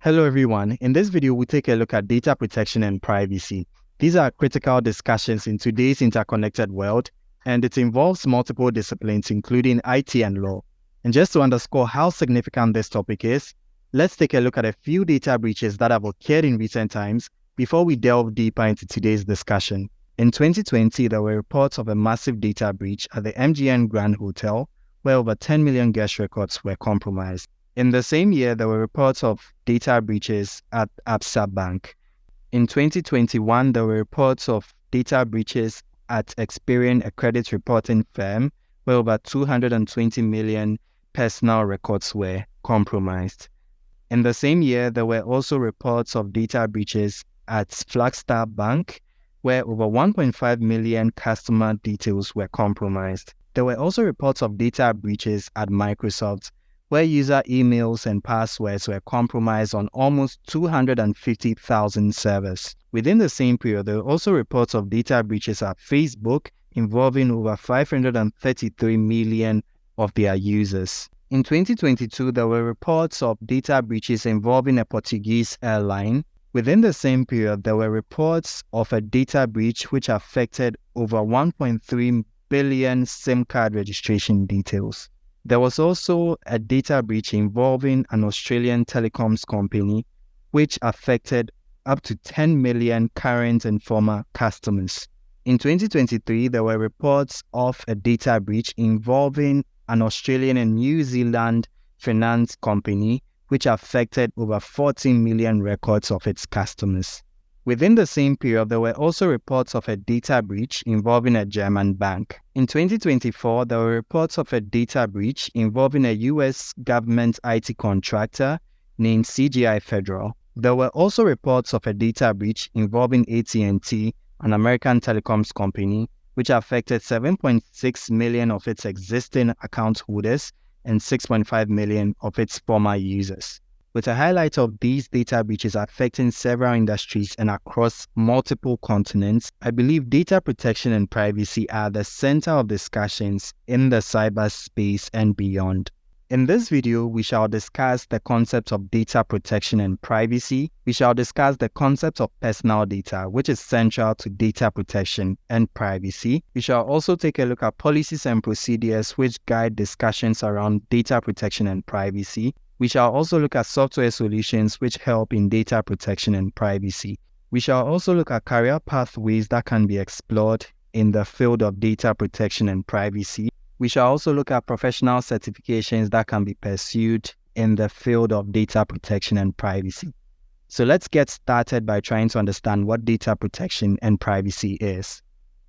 Hello everyone, in this video we take a look at data protection and privacy. These are critical discussions in today's interconnected world, and it involves multiple disciplines including IT and law. And just to underscore how significant this topic is, let's take a look at a few data breaches that have occurred in recent times before we delve deeper into today's discussion. In 2020, there were reports of a massive data breach at the MGM Grand Hotel, where over 10 million guest records were compromised. In the same year, there were reports of data breaches at Absa Bank. In 2021, there were reports of data breaches at Experian, a credit reporting firm, where over 220 million personal records were compromised. In the same year, there were also reports of data breaches at Flagstaff Bank, where over 1.5 million customer details were compromised. There were also reports of data breaches at Microsoft, where user emails and passwords were compromised on almost 250,000 servers. Within the same period, there were also reports of data breaches at Facebook involving over 533 million of their users. In 2022, there were reports of data breaches involving a Portuguese airline. Within the same period, there were reports of a data breach which affected over 1.3 billion SIM card registration details. There was also a data breach involving an Australian telecoms company, which affected up to 10 million current and former customers. In 2023, there were reports of a data breach involving an Australian and New Zealand finance company, which affected over 14 million records of its customers. Within the same period, there were also reports of a data breach involving a German bank. In 2024, there were reports of a data breach involving a US government IT contractor named CGI Federal. There were also reports of a data breach involving AT&T, an American telecoms company, which affected 7.6 million of its existing account holders and 6.5 million of its former users. With a highlight of these data breaches affecting several industries and across multiple continents, I believe data protection and privacy are the center of discussions in the cyberspace and beyond. In this video, we shall discuss the concepts of data protection and privacy. We shall discuss the concept of personal data, which is central to data protection and privacy. We shall also take a look at policies and procedures which guide discussions around data protection and privacy. We shall also look at software solutions which help in data protection and privacy. We shall also look at career pathways that can be explored in the field of data protection and privacy. We shall also look at professional certifications that can be pursued in the field of data protection and privacy. So let's get started by trying to understand what data protection and privacy is.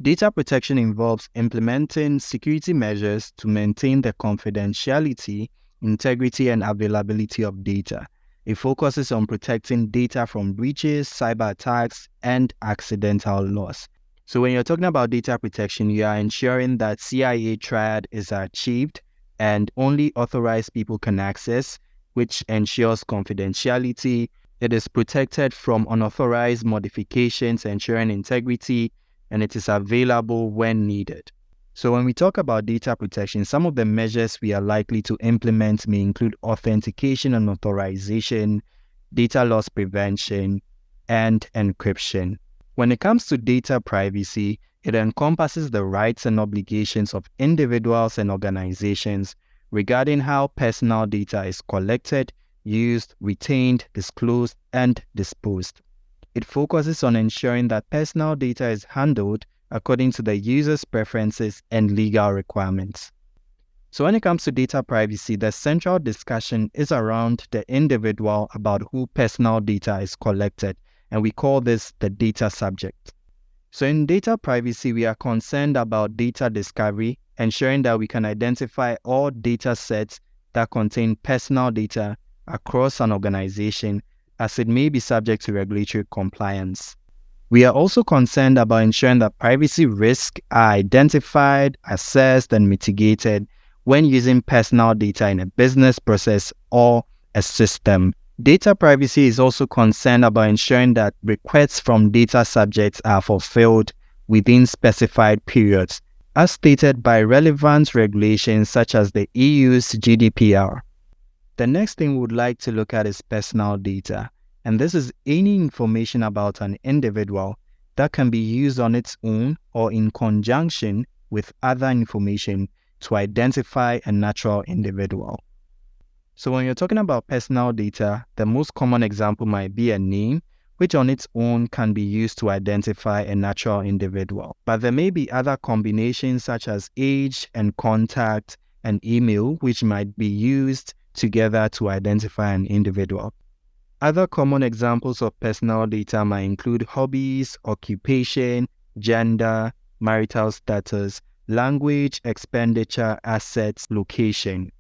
Data protection involves implementing security measures to maintain the confidentiality, integrity, and availability of data. It focuses on protecting data from breaches, cyber attacks, and accidental loss. So when you're talking about data protection, you are ensuring that CIA triad is achieved and only authorized people can access, which ensures confidentiality. It is protected from unauthorized modifications, ensuring integrity, and it is available when needed. So when we talk about data protection, some of the measures we are likely to implement may include authentication and authorization, data loss prevention, and encryption. When it comes to data privacy, it encompasses the rights and obligations of individuals and organizations regarding how personal data is collected, used, retained, disclosed, and disposed. It focuses on ensuring that personal data is handled according to the user's preferences and legal requirements. So when it comes to data privacy, the central discussion is around the individual about who personal data is collected, and we call this the data subject. So in data privacy, we are concerned about data discovery, ensuring that we can identify all data sets that contain personal data across an organization, as it may be subject to regulatory compliance. We are also concerned about ensuring that privacy risks are identified, assessed, and mitigated when using personal data in a business process or a system. Data privacy is also concerned about ensuring that requests from data subjects are fulfilled within specified periods, as stated by relevant regulations such as the EU's GDPR. The next thing we would like to look at is personal data. And this is any information about an individual that can be used on its own or in conjunction with other information to identify a natural individual. So when you're talking about personal data, the most common example might be a name, which on its own can be used to identify a natural individual. But there may be other combinations such as age and contact and email, which might be used together to identify an individual. Other common examples of personal data might include hobbies, occupation, gender, marital status, language, expenditure, assets, location.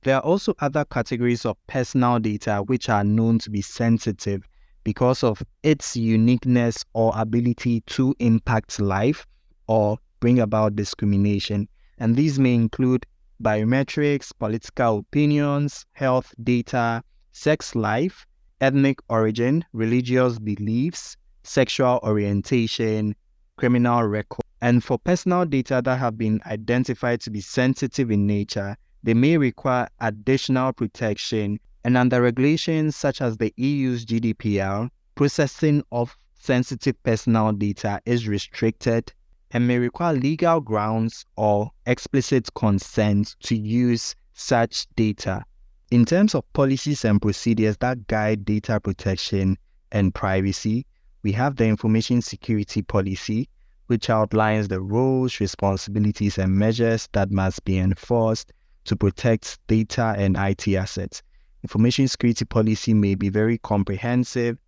There are also other categories of personal data which are known to be sensitive because of its uniqueness or ability to impact life or bring about discrimination. And these may include biometrics, political opinions, health data, sex life, ethnic origin, religious beliefs, sexual orientation, criminal record. And for personal data that have been identified to be sensitive in nature, they may require additional protection, and under regulations such as the EU's GDPR, processing of sensitive personal data is restricted and may require legal grounds or explicit consent to use such data. In terms of policies and procedures that guide data protection and privacy, we have the Information Security Policy, which outlines the roles, responsibilities, and measures that must be enforced to protect data and IT assets. Information security policy may be very comprehensive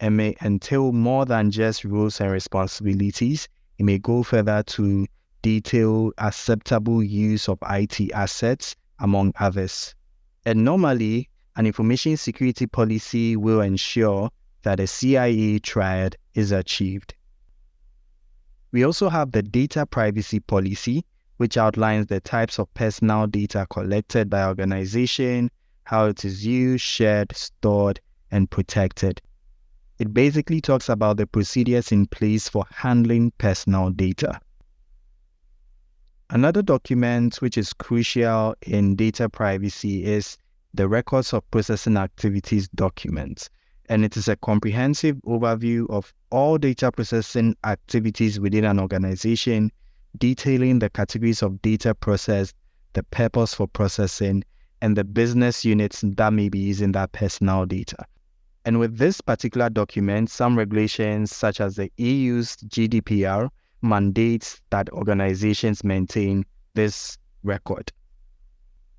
and may entail more than just rules and responsibilities. It may go further to detail acceptable use of IT assets, among others. And normally, an information security policy will ensure that a CIA triad is achieved. We also have the Data Privacy Policy, which outlines the types of personal data collected by organization, how it is used, shared, stored, and protected. It basically talks about the procedures in place for handling personal data. Another document which is crucial in data privacy is the Records of Processing Activities document, and it is a comprehensive overview of all data processing activities within an organization, detailing the categories of data processed, the purpose for processing, and the business units that may be using that personal data. And with this particular document, some regulations such as the EU's GDPR mandates that organizations maintain this record.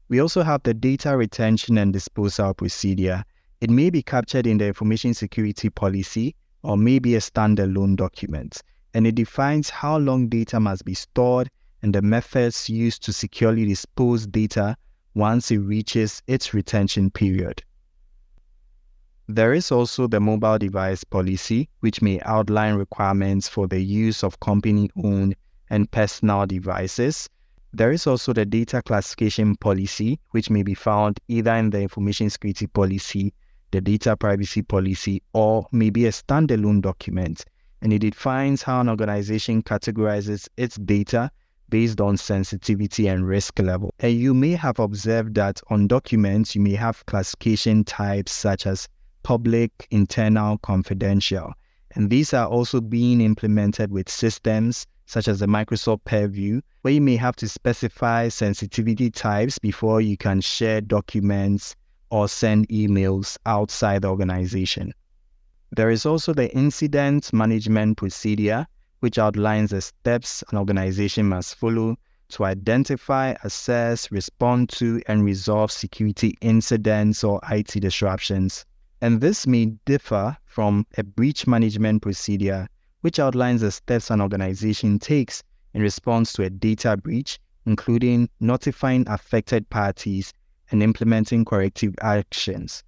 We also have the Data Retention and Disposal Procedure. It may be captured in the Information Security Policy or may be a standalone document, and it defines how long data must be stored and the methods used to securely dispose data once it reaches its retention period. There is also the Mobile Device Policy, which may outline requirements for the use of company-owned and personal devices. There is also the Data Classification Policy, which may be found either in the Information Security Policy, the Data Privacy Policy, or maybe a standalone document. And it defines how an organization categorizes its data based on sensitivity and risk level. And you may have observed that on documents, you may have classification types such as public, internal, confidential. And these are also being implemented with systems such as the Microsoft Purview, where you may have to specify sensitivity types before you can share documents or send emails outside the organization. There is also the Incident Management Procedure, which outlines the steps an organization must follow to identify, assess, respond to, and resolve security incidents or IT disruptions. And this may differ from a breach management procedure, which outlines the steps an organization takes in response to a data breach, including notifying affected parties and implementing corrective actions.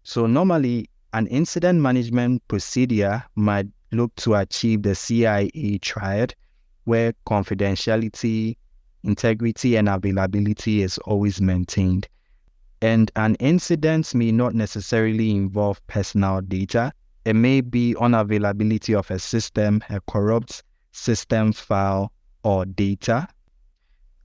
So normally, an incident management procedure might look to achieve the CIA triad, where confidentiality, integrity, and availability is always maintained. And an incident may not necessarily involve personal data. It may be unavailability of a system, a corrupt system file, or data.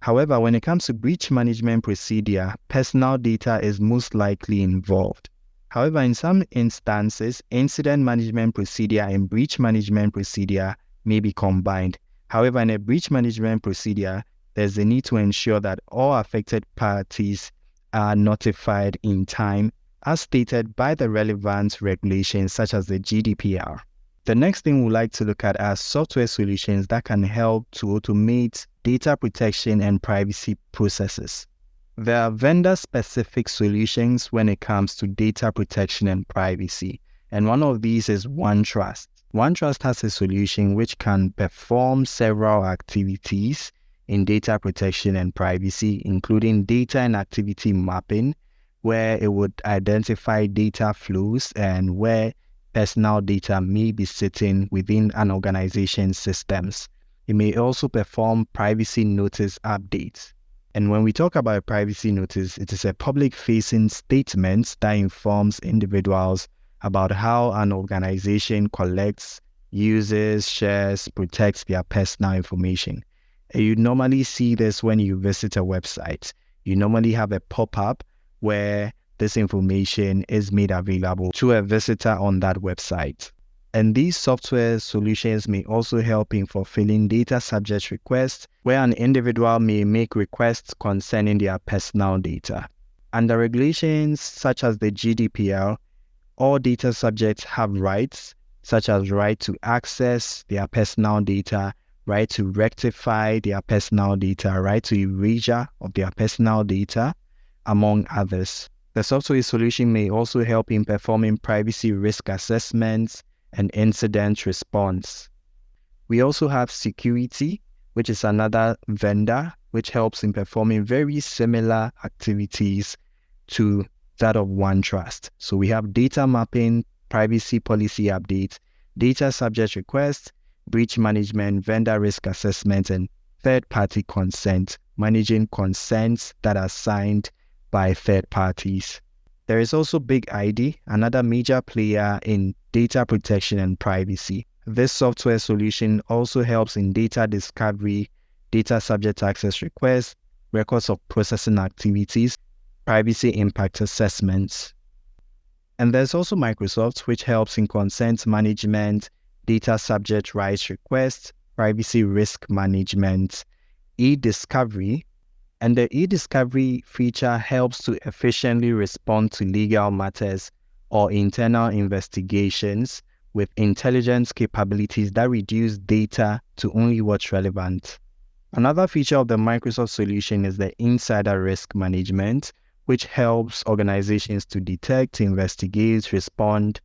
However, when it comes to breach management procedure, personal data is most likely involved. However, in some instances, incident management procedure and breach management procedure may be combined. However, in a breach management procedure, there's a need to ensure that all affected parties are notified in time as stated by the relevant regulations such as the GDPR. The next thing we'd like to look at are software solutions that can help to automate data protection and privacy processes. There are vendor-specific solutions when it comes to data protection and privacy, and one of these is OneTrust. OneTrust has a solution which can perform several activities in data protection and privacy, including data and activity mapping, where it would identify data flows and where personal data may be sitting within an organization's systems. It may also perform privacy notice updates. And when we talk about a privacy notice, it is a public-facing statement that informs individuals about how an organization collects, uses, shares, protects their personal information. And you normally see this when you visit a website. You normally have a pop-up where this information is made available to a visitor on that website. And these software solutions may also help in fulfilling data subject requests, where an individual may make requests concerning their personal data. Under regulations such as the GDPR, all data subjects have rights, such as right to access their personal data, right to rectify their personal data, right to erasure of their personal data, among others. The software solution may also help in performing privacy risk assessments and incident response. We also have Securiti, which is another vendor which helps in performing very similar activities to that of OneTrust. So we have data mapping, privacy policy updates, data subject requests, breach management, vendor risk assessment, and third-party consent, managing consents that are signed by third parties. There is also BigID, another major player in data protection and privacy. This software solution also helps in data discovery, data subject access requests, records of processing activities, privacy impact assessments. And there's also Microsoft, which helps in consent management, data subject rights requests, privacy risk management, e-discovery. And the e-discovery feature helps to efficiently respond to legal matters or internal investigations with intelligence capabilities that reduce data to only what's relevant. Another feature of the Microsoft solution is the insider risk management, which helps organizations to detect, investigate, respond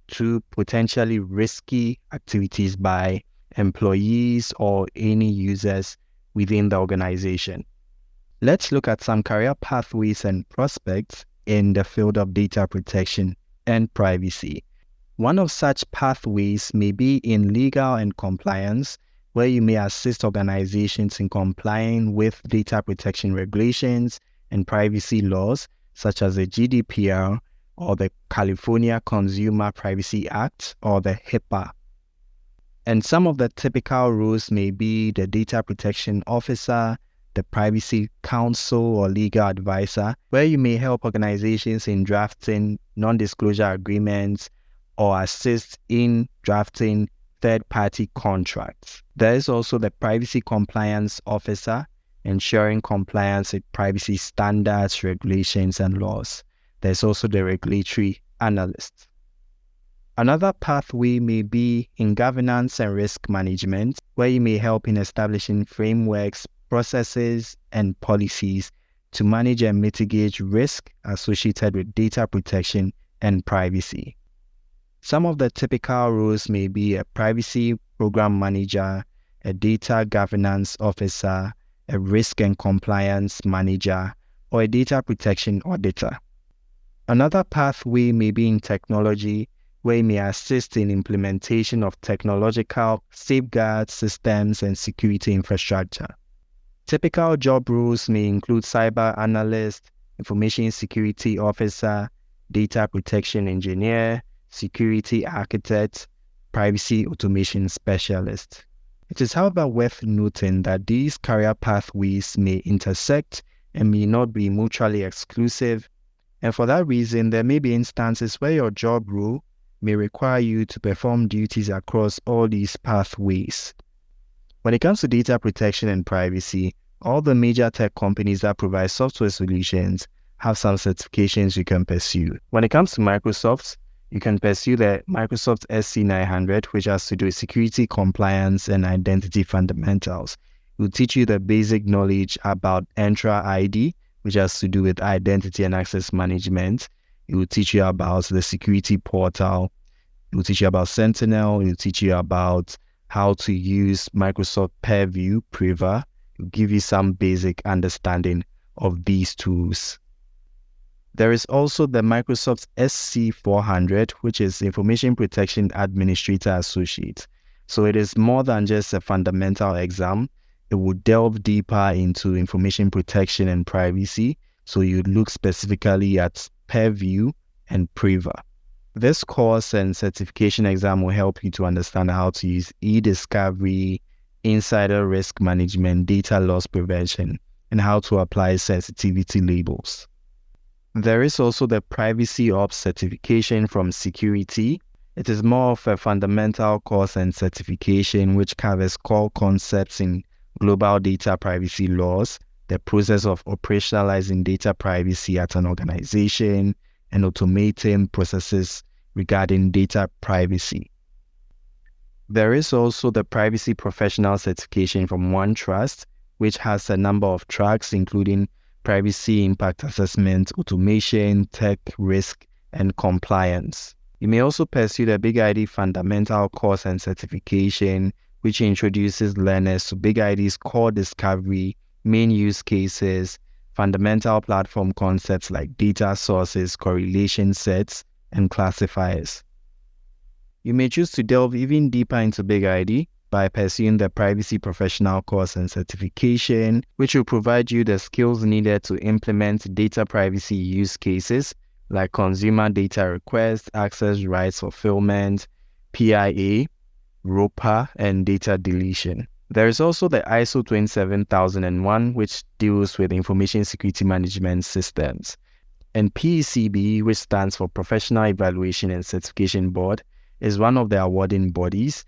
to potentially risky activities by employees or any users within the organization. Let's look at some career pathways and prospects in the field of data protection and privacy. One of such pathways may be in legal and compliance, where you may assist organizations in complying with data protection regulations and privacy laws, such as the GDPR or the California Consumer Privacy Act or the HIPAA. And some of the typical roles may be the data protection officer, the privacy counsel or legal advisor, where you may help organizations in drafting non-disclosure agreements or assist in drafting third-party contracts. There is also the privacy compliance officer, ensuring compliance with privacy standards, regulations, and laws. There's also the regulatory analyst. Another pathway may be in governance and risk management, where you may help in establishing frameworks, processes, and policies to manage and mitigate risk associated with data protection and privacy. Some of the typical roles may be a privacy program manager, a data governance officer, a risk and compliance manager, or a data protection auditor. Another pathway may be in technology, where you may assist in implementation of technological safeguard systems and security infrastructure. Typical job roles may include cyber analyst, information security officer, data protection engineer, security architect, privacy automation specialist. It is, however, worth noting that these career pathways may intersect and may not be mutually exclusive, and for that reason, there may be instances where your job role may require you to perform duties across all these pathways. When it comes to data protection and privacy, all the major tech companies that provide software solutions have some certifications you can pursue. When it comes to Microsoft, you can pursue the Microsoft SC900, which has to do with security, compliance, and identity fundamentals. It will teach you the basic knowledge about Entra ID, which has to do with identity and access management. It will teach you about the security portal. It will teach you about Sentinel. It will teach you about how to use Microsoft Purview, Priva. It will give you some basic understanding of these tools. There is also the Microsoft SC400, which is Information Protection Administrator Associate. So it is more than just a fundamental exam. It will delve deeper into information protection and privacy. So you look specifically at Purview and Priva. This course and certification exam will help you to understand how to use e-discovery, insider risk management, data loss prevention, and how to apply sensitivity labels. There is also the Privacy Ops certification from Securiti. It is more of a fundamental course and certification which covers core concepts in global data privacy laws, the process of operationalizing data privacy at an organization, and automating processes regarding data privacy. There is also the Privacy Professional certification from OneTrust, which has a number of tracks including privacy impact assessment, automation, tech risk, and compliance. You may also pursue the BigID fundamental course and certification, which introduces learners to BigID's core discovery, main use cases, fundamental platform concepts like data sources, correlation sets, and classifiers. You may choose to delve even deeper into BigID by pursuing the Privacy Professional course and certification, which will provide you the skills needed to implement data privacy use cases like consumer data request, access rights fulfillment, PIA, ROPA, and data deletion. There is also the ISO 27001, which deals with information security management systems, and PECB, which stands for Professional Evaluation and Certification Board, is one of the awarding bodies,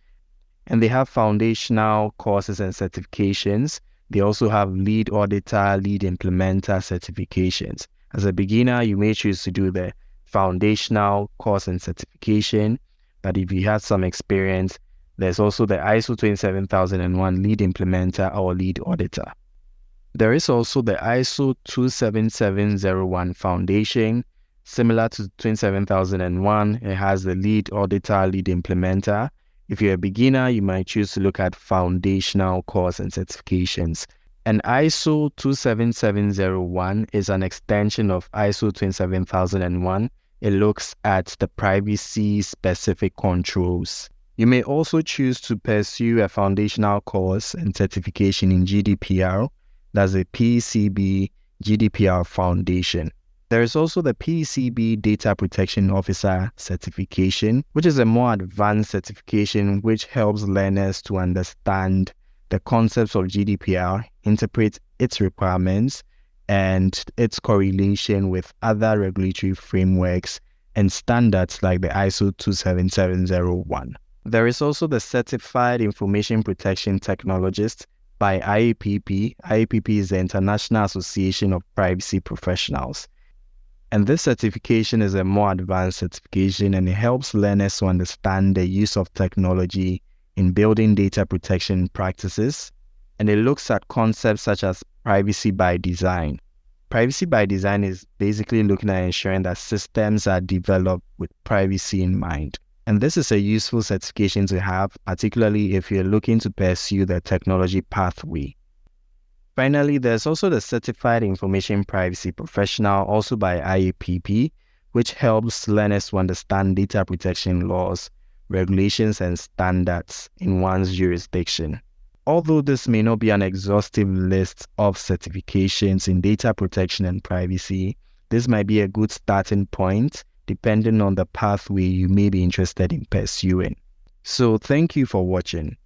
and they have foundational courses and certifications. They also have lead auditor, lead implementer certifications. As a beginner, you may choose to do the foundational course and certification, but if you have some experience, there's also the ISO 27001 lead implementer or lead auditor. There is also the ISO 27701 foundation. Similar to 27001, it has the lead auditor, lead implementer. If you're a beginner, you might choose to look at foundational course and certifications. And ISO 27701 is an extension of ISO 27001. It looks at the privacy-specific controls. You may also choose to pursue a foundational course and certification in GDPR. That's a PECB GDPR Foundation. There is also the PECB Data Protection Officer certification, which is a more advanced certification which helps learners to understand the concepts of GDPR, interpret its requirements, and its correlation with other regulatory frameworks and standards like the ISO 27701. There is also the Certified Information Protection Technologist by IAPP. IAPP is the International Association of Privacy Professionals. And this certification is a more advanced certification, and it helps learners to understand the use of technology in building data protection practices. And it looks at concepts such as privacy by design. Privacy by design is basically looking at ensuring that systems are developed with privacy in mind. And this is a useful certification to have, particularly if you're looking to pursue the technology pathway. Finally, there's also the Certified Information Privacy Professional, also by IAPP, which helps learners to understand data protection laws, regulations, and standards in one's jurisdiction. Although this may not be an exhaustive list of certifications in data protection and privacy, this might be a good starting point depending on the pathway you may be interested in pursuing. So thank you for watching.